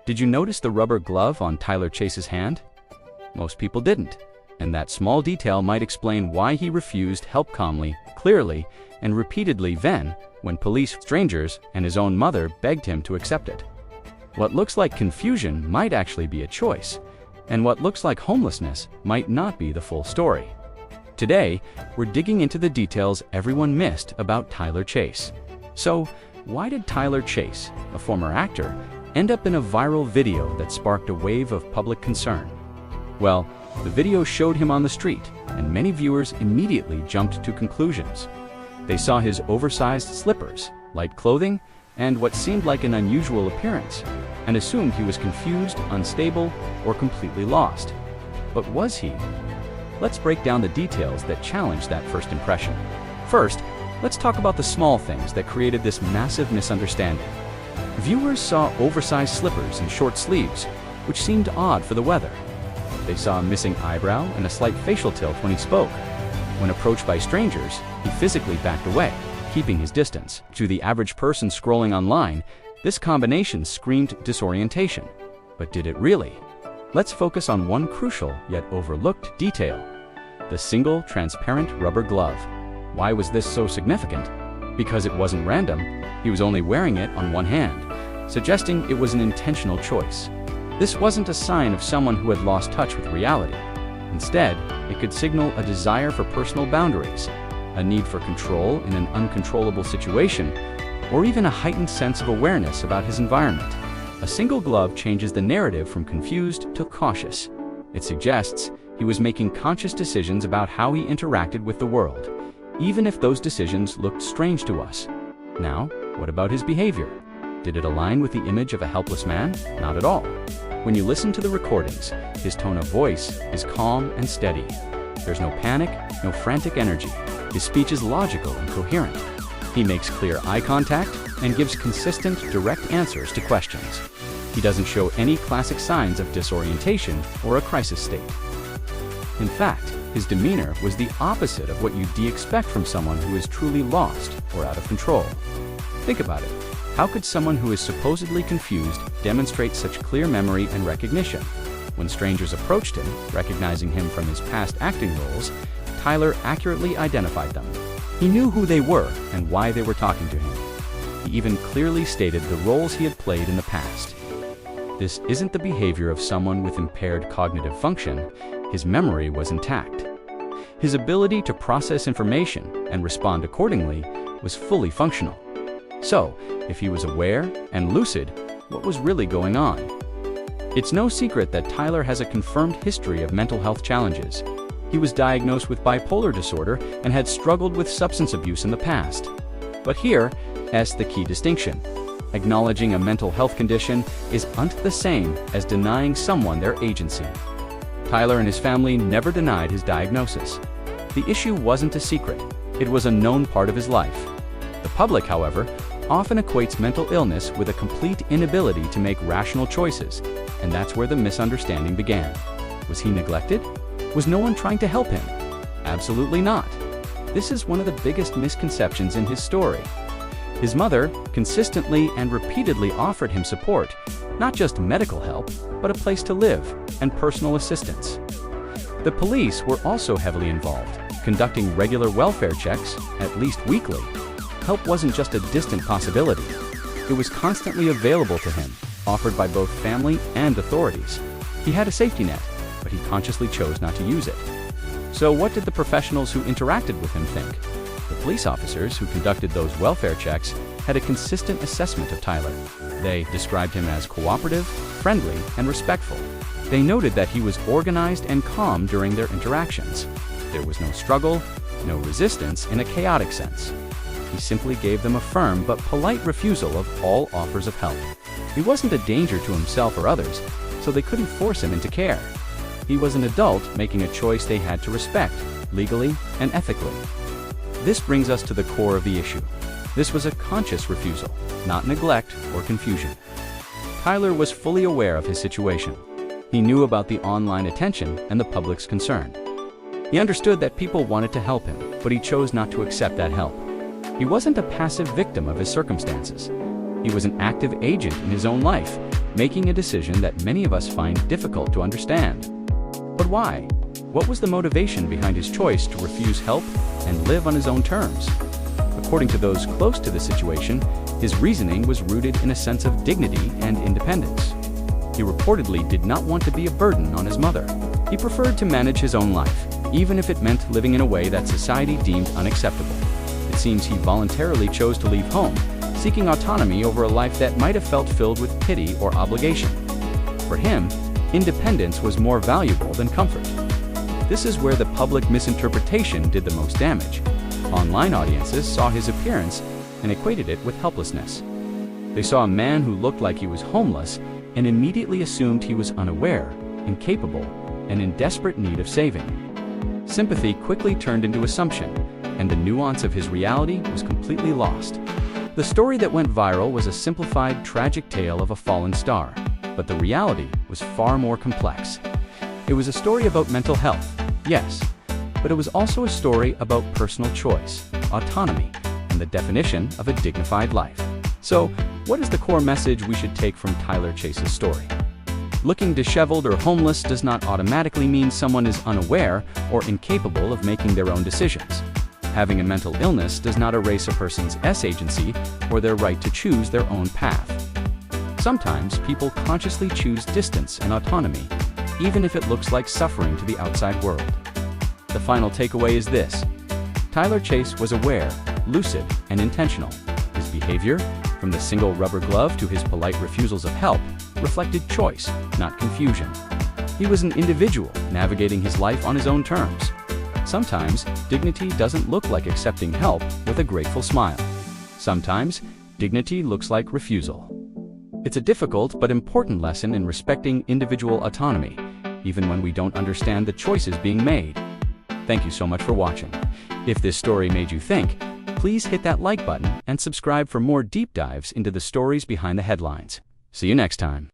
Did you notice the rubber glove on Tyler Chase's hand? Most people didn't, and that small detail might explain why he refused help calmly, clearly, and repeatedly then, when police, strangers, and his own mother begged him to accept it. What looks like confusion might actually be a choice, and what looks like homelessness might not be the full story. Today, we're digging into the details everyone missed about Tyler Chase. So, why did Tyler Chase, a former actor, end up in a viral video that sparked a wave of public concern? Well, the video showed him on the street, and many viewers immediately jumped to conclusions. They saw his oversized slippers, light clothing, and what seemed like an unusual appearance, and assumed he was confused, unstable, or completely lost. But was he? Let's break down the details that challenged that first impression. First, let's talk about the small things that created this massive misunderstanding. Viewers saw oversized slippers and short sleeves, which seemed odd for the weather. They saw a missing eyebrow and a slight facial tilt when he spoke. When approached by strangers, he physically backed away, keeping his distance. To the average person scrolling online, this combination screamed disorientation. But did it really? Let's focus on one crucial yet overlooked detail: the single transparent rubber glove. Why was this so significant? Because it wasn't random. He was only wearing it on one hand, suggesting it was an intentional choice. This wasn't a sign of someone who had lost touch with reality. Instead, it could signal a desire for personal boundaries, a need for control in an uncontrollable situation, or even a heightened sense of awareness about his environment. A single glove changes the narrative from confused to cautious. It suggests he was making conscious decisions about how he interacted with the world, even if those decisions looked strange to us. Now, what about his behavior? Did it align with the image of a helpless man? Not at all. When you listen to the recordings, his tone of voice is calm and steady. There's no panic, no frantic energy. His speech is logical and coherent. He makes clear eye contact and gives consistent, direct answers to questions. He doesn't show any classic signs of disorientation or a crisis state. In fact, his demeanor was the opposite of what you'd expect from someone who is truly lost or out of control. Think about it. How could someone who is supposedly confused demonstrate such clear memory and recognition? When strangers approached him, recognizing him from his past acting roles, Tyler accurately identified them. He knew who they were and why they were talking to him. He even clearly stated the roles he had played in the past. This isn't the behavior of someone with impaired cognitive function. His memory was intact. His ability to process information and respond accordingly was fully functional. So, if he was aware and lucid, what was really going on? It's no secret that Tyler has a confirmed history of mental health challenges. He was diagnosed with bipolar disorder and had struggled with substance abuse in the past. But here's the key distinction. Acknowledging a mental health condition isn't the same as denying someone their agency. Tyler and his family never denied his diagnosis. The issue wasn't a secret. It was a known part of his life. The public, however, often equates mental illness with a complete inability to make rational choices, and that's where the misunderstanding began. Was he neglected? Was no one trying to help him? Absolutely not. This is one of the biggest misconceptions in his story. His mother consistently and repeatedly offered him support, not just medical help, but a place to live and personal assistance. The police were also heavily involved, conducting regular welfare checks, at least weekly. Help wasn't just a distant possibility. It was constantly available to him, offered by both family and authorities. He had a safety net, but he consciously chose not to use it. So what did the professionals who interacted with him think? The police officers who conducted those welfare checks had a consistent assessment of Tyler. They described him as cooperative, friendly, and respectful. They noted that he was organized and calm during their interactions. There was no struggle, no resistance in a chaotic sense. He simply gave them a firm but polite refusal of all offers of help. He wasn't a danger to himself or others, so they couldn't force him into care. He was an adult making a choice they had to respect, legally and ethically. This brings us to the core of the issue. This was a conscious refusal, not neglect or confusion. Tyler was fully aware of his situation. He knew about the online attention and the public's concern. He understood that people wanted to help him, but he chose not to accept that help. He wasn't a passive victim of his circumstances. He was an active agent in his own life, making a decision that many of us find difficult to understand. But why? What was the motivation behind his choice to refuse help and live on his own terms? According to those close to the situation, his reasoning was rooted in a sense of dignity and independence. He reportedly did not want to be a burden on his mother. He preferred to manage his own life, even if it meant living in a way that society deemed unacceptable. It seems he voluntarily chose to leave home, seeking autonomy over a life that might have felt filled with pity or obligation. For him, independence was more valuable than comfort. This is where the public misinterpretation did the most damage. Online audiences saw his appearance and equated it with helplessness. They saw a man who looked like he was homeless and immediately assumed he was unaware, incapable, and in desperate need of saving. Sympathy quickly turned into assumption, and the nuance of his reality was completely lost. The story that went viral was a simplified, tragic tale of a fallen star, but the reality was far more complex. It was a story about mental health, yes, but it was also a story about personal choice, autonomy, and the definition of a dignified life. So, what is the core message we should take from Tyler Chase's story? Looking disheveled or homeless does not automatically mean someone is unaware or incapable of making their own decisions. Having a mental illness does not erase a person's agency or their right to choose their own path. Sometimes people consciously choose distance and autonomy, even if it looks like suffering to the outside world. The final takeaway is this: Tyler Chase was aware, lucid, and intentional. His behavior, from the single rubber glove to his polite refusals of help, reflected choice, not confusion. He was an individual navigating his life on his own terms. Sometimes, dignity doesn't look like accepting help with a grateful smile. Sometimes, dignity looks like refusal. It's a difficult but important lesson in respecting individual autonomy, even when we don't understand the choices being made. Thank you so much for watching. If this story made you think, please hit that like button and subscribe for more deep dives into the stories behind the headlines. See you next time.